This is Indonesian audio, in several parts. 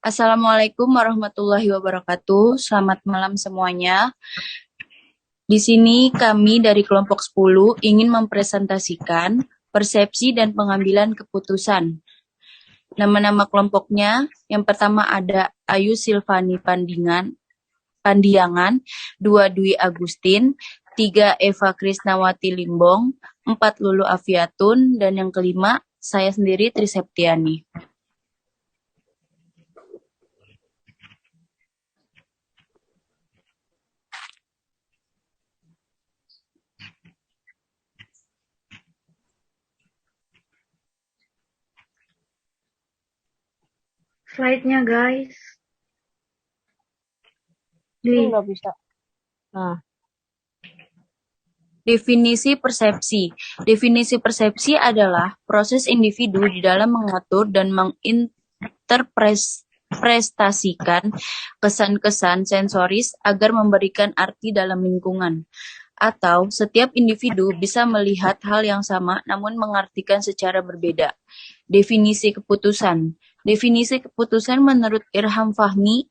Assalamualaikum warahmatullahi wabarakatuh. Selamat malam semuanya. Di sini kami dari kelompok 10 ingin mempresentasikan persepsi dan pengambilan keputusan. Nama-nama kelompoknya, yang pertama ada Ayu Silvani Pandiangan, 2 Dwi Agustin, 3 Eva Krisnawati Limbong, 4 Lulu Afiatun, dan yang kelima saya sendiri Tri Septiani. Slide-nya guys. Nggak bisa. Nah, Definisi persepsi. Definisi persepsi adalah proses individu di dalam mengatur dan menginterpretasikan kesan-kesan sensoris agar memberikan arti dalam lingkungan. Atau setiap individu bisa melihat hal yang sama namun mengartikan secara berbeda. Definisi keputusan. Definisi keputusan menurut Irham Fahmi,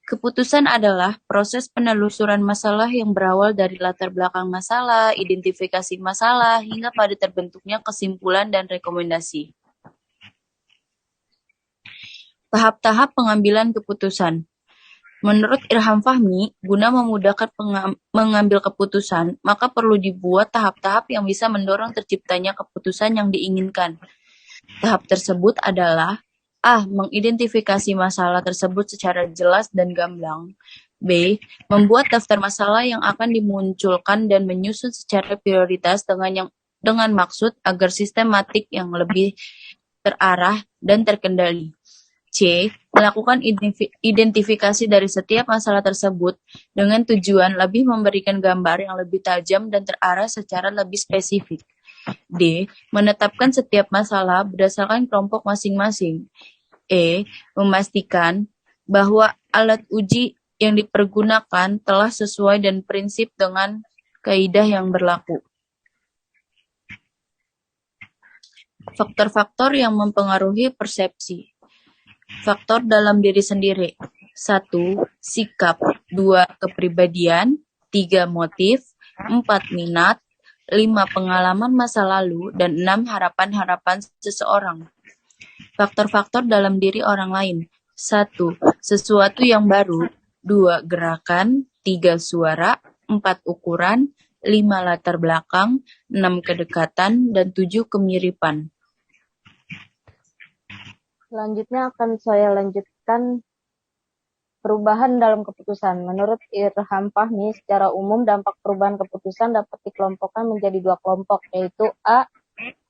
keputusan adalah proses penelusuran masalah yang berawal dari latar belakang masalah, identifikasi masalah, hingga pada terbentuknya kesimpulan dan rekomendasi. Tahap-tahap pengambilan keputusan. Menurut Irham Fahmi, guna memudahkan mengambil keputusan, maka perlu dibuat tahap-tahap yang bisa mendorong terciptanya keputusan yang diinginkan. Tahap tersebut adalah A. Mengidentifikasi masalah tersebut secara jelas dan gamblang. B. Membuat daftar masalah yang akan dimunculkan dan menyusun secara prioritas dengan maksud agar sistematik yang lebih terarah dan terkendali. C. Melakukan identifikasi dari setiap masalah tersebut dengan tujuan lebih memberikan gambar yang lebih tajam dan terarah secara lebih spesifik. D. Menetapkan setiap masalah berdasarkan kelompok masing-masing. E. Memastikan bahwa alat uji yang dipergunakan telah sesuai dan prinsip dengan kaidah yang berlaku. Faktor-faktor yang mempengaruhi persepsi. Faktor dalam diri sendiri. 1. Sikap. 2. Kepribadian. 3. Motif. 4. Minat. 5. Pengalaman masa lalu. Dan 6. Harapan-harapan seseorang. Faktor-faktor dalam diri orang lain. 1. Sesuatu yang baru. 2. Gerakan. 3. Suara. 4. Ukuran. 5. Latar belakang. 6. Kedekatan. Dan 7. Kemiripan. selanjutnya akan saya lanjutkan perubahan dalam keputusan. Menurut Irham Fahmi, secara umum dampak perubahan keputusan dapat dikelompokkan menjadi 2 kelompok, yaitu A.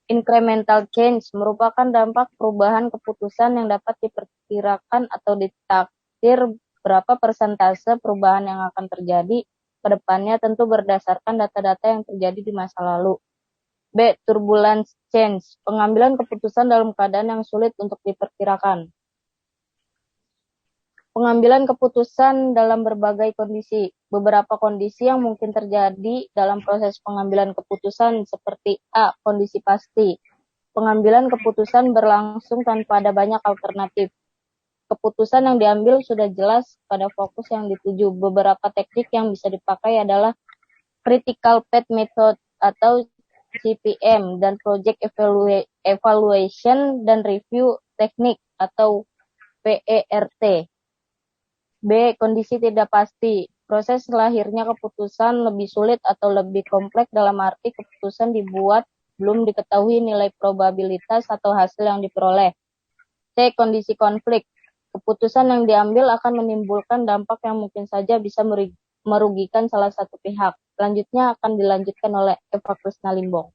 Incremental change merupakan dampak perubahan keputusan yang dapat diperkirakan atau ditaksir berapa persentase perubahan yang akan terjadi ke depannya, tentu berdasarkan data-data yang terjadi di masa lalu. B. Turbulence change, pengambilan keputusan dalam keadaan yang sulit untuk diperkirakan. Pengambilan keputusan dalam berbagai kondisi. Beberapa kondisi yang mungkin terjadi dalam proses pengambilan keputusan seperti A. Kondisi pasti. Pengambilan keputusan berlangsung tanpa ada banyak alternatif. Keputusan yang diambil sudah jelas pada fokus yang dituju. Beberapa teknik yang bisa dipakai adalah Critical Path Method atau CPM dan Project Evaluation dan Review Teknik atau PERT. B. Kondisi tidak pasti. Proses lahirnya keputusan lebih sulit atau lebih kompleks dalam arti keputusan dibuat belum diketahui nilai probabilitas atau hasil yang diperoleh. C. Kondisi konflik. Keputusan yang diambil akan menimbulkan dampak yang mungkin saja bisa merugikan salah satu pihak. Selanjutnya akan dilanjutkan oleh Eva Krisna Limbong.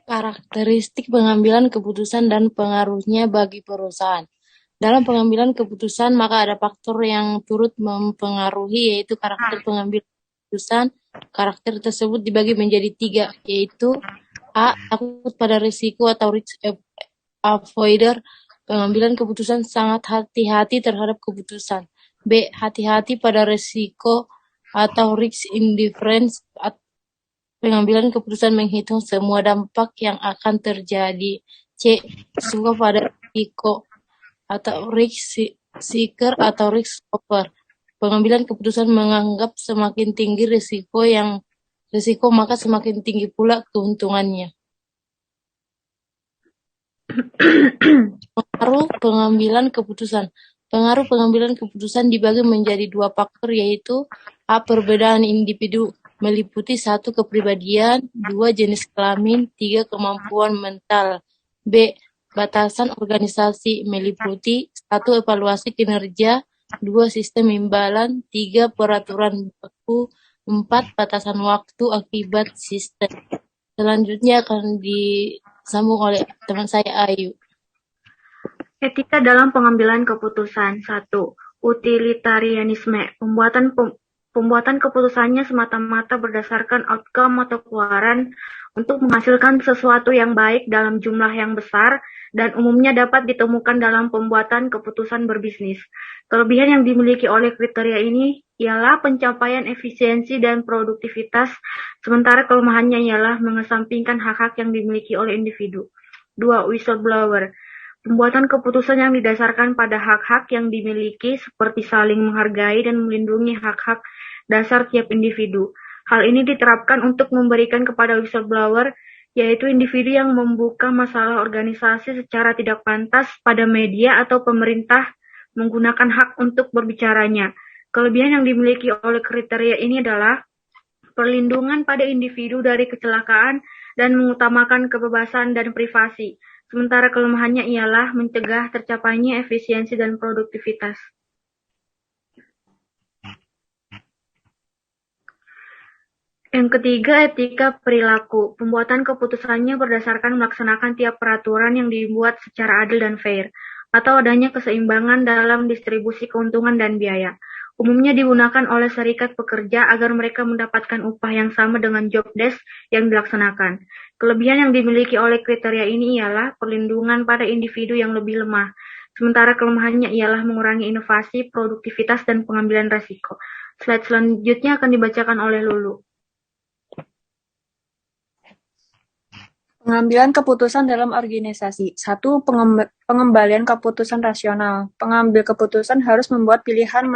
Karakteristik pengambilan keputusan dan pengaruhnya bagi perusahaan. Dalam pengambilan keputusan, maka ada faktor yang turut mempengaruhi, yaitu karakter pengambil keputusan. Karakter tersebut dibagi menjadi 3, yaitu A. Takut pada risiko atau risk avoider. Pengambilan keputusan sangat hati-hati terhadap keputusan. B. Hati-hati pada risiko atau risk indifference. Pengambilan keputusan menghitung semua dampak yang akan terjadi. C. Suka pada risiko atau risk seeker atau risk taker. Pengambilan keputusan menganggap semakin tinggi risiko maka semakin tinggi pula keuntungannya. Pengaruh pengambilan keputusan. Pengaruh pengambilan keputusan dibagi menjadi dua faktor, yaitu A. Perbedaan individu meliputi 1. Kepribadian, 2. Jenis kelamin, 3. Kemampuan mental. B. Batasan organisasi meliputi 1. Evaluasi kinerja, 2. Sistem imbalan, 3. Peraturan baku, 4. Batasan waktu akibat sistem. Selanjutnya akan disambung oleh teman saya Ayu. Etika dalam pengambilan keputusan. 1. Utilitarianisme. Pembuatan keputusannya semata-mata berdasarkan outcome atau keluaran untuk menghasilkan sesuatu yang baik dalam jumlah yang besar dan umumnya dapat ditemukan dalam pembuatan keputusan berbisnis. Kelebihan yang dimiliki oleh kriteria ini ialah pencapaian efisiensi dan produktivitas, sementara kelemahannya ialah mengesampingkan hak-hak yang dimiliki oleh individu. 2. Whistleblower. Pembuatan keputusan yang didasarkan pada hak-hak yang dimiliki seperti saling menghargai dan melindungi hak-hak dasar tiap individu. Hal ini diterapkan untuk memberikan kepada whistleblower, yaitu individu yang membuka masalah organisasi secara tidak pantas pada media atau pemerintah menggunakan hak untuk berbicaranya. Kelebihan yang dimiliki oleh kriteria ini adalah perlindungan pada individu dari kecelakaan dan mengutamakan kebebasan dan privasi. Sementara kelemahannya ialah mencegah tercapainya efisiensi dan produktivitas. Yang ketiga, etika perilaku. Pembuatan keputusannya berdasarkan melaksanakan tiap peraturan yang dibuat secara adil dan fair, atau adanya keseimbangan dalam distribusi keuntungan dan biaya. Umumnya digunakan oleh serikat pekerja agar mereka mendapatkan upah yang sama dengan job desk yang dilaksanakan. Kelebihan yang dimiliki oleh kriteria ini ialah perlindungan pada individu yang lebih lemah, sementara kelemahannya ialah mengurangi inovasi, produktivitas, dan pengambilan risiko. Slide selanjutnya akan dibacakan oleh Lulu. Pengambilan keputusan dalam organisasi. 1. Pengembalian keputusan rasional. Pengambil keputusan harus membuat pilihan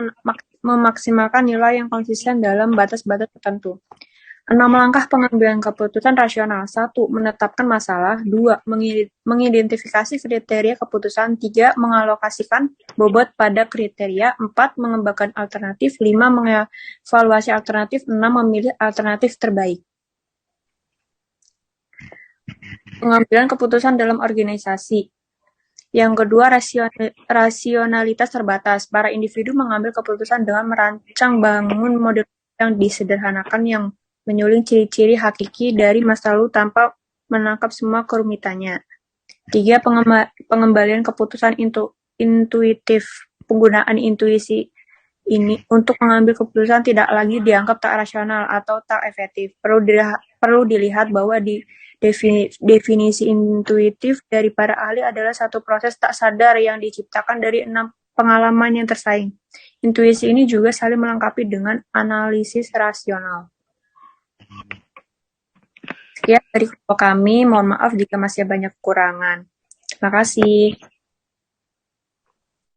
memaksimalkan nilai yang konsisten dalam batas-batas tertentu. 6 langkah pengambilan keputusan rasional. 1. Menetapkan masalah. 2. Mengidentifikasi kriteria keputusan. 3. Mengalokasikan bobot pada kriteria. 4. Mengembangkan alternatif. 5. Mengevaluasi alternatif. 6. Memilih alternatif terbaik. Pengambilan keputusan dalam organisasi. Yang kedua, rasionalitas terbatas. Para individu mengambil keputusan dengan merancang bangun model yang disederhanakan yang menyuling ciri-ciri hakiki dari masa lalu tanpa menangkap semua kerumitannya. 3. Pengembalian keputusan intuitif. Penggunaan intuisi ini untuk mengambil keputusan tidak lagi dianggap tak rasional atau tak efektif. Perlu dilihat bahwa definisi intuitif dari para ahli adalah satu proses tak sadar yang diciptakan dari 6 pengalaman yang tersaing. Intuisi ini juga saling melengkapi dengan analisis rasional. Sekian dari kelompok kami, mohon maaf jika masih banyak kekurangan. Terima kasih.